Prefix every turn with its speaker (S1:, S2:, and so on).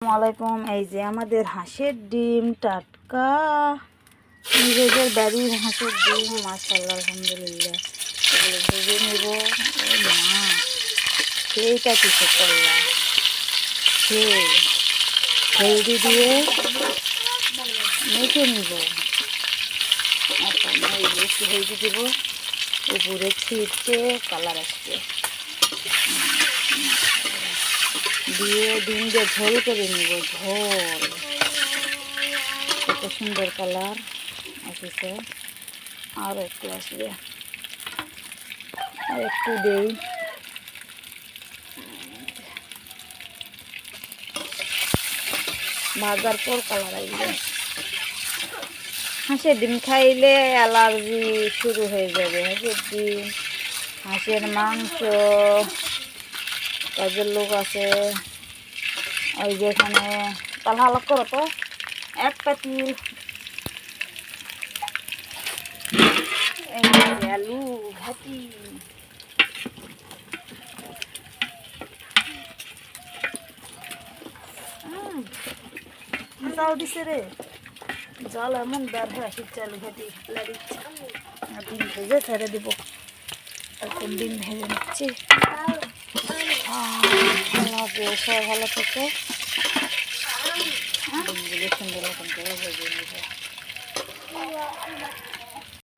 S1: আসসালামাইকুম। এই যে আমাদের হাঁসের ডিম টাটকা, নিজেদের বাড়ির হাঁসের ডিম, মাশাআল্লাহ আলহামদুলিল্লাহ। এগুলো ভেজে নেব। ও মা, সেইটা কিছু করলাম, হেলদি দিয়ে মেখে নিব। এখন একটু হেলদি দিব, উপরে ছিটে কালার আসবে দিয়ে ডিম দিয়ে ঝোল করে নিব। ঝোল কত সুন্দর কালার আসছে, আর একটু আসবে, আর একটু দেই। ভাজার পর কালার আসবে। হাঁসের ডিম খাইলে অ্যালার্জি শুরু হয়ে যাবে। হাঁসের ডিম, হাঁসের মাংস, কাজের লোক আছে ওই যেখানে তাল হালক করো তো এক পাতিল আলু ভাতি। জাল দিছে রে, জাল এমন বের হয়ে আসছে। আলু ভাতি ডিম ভেজে ছেড়ে দিব। এখন ডিম ভেজে নিচ্ছি। সব ভালো থেকে ডিমগুলো সুন্দর মতন করে ভেজে নেব।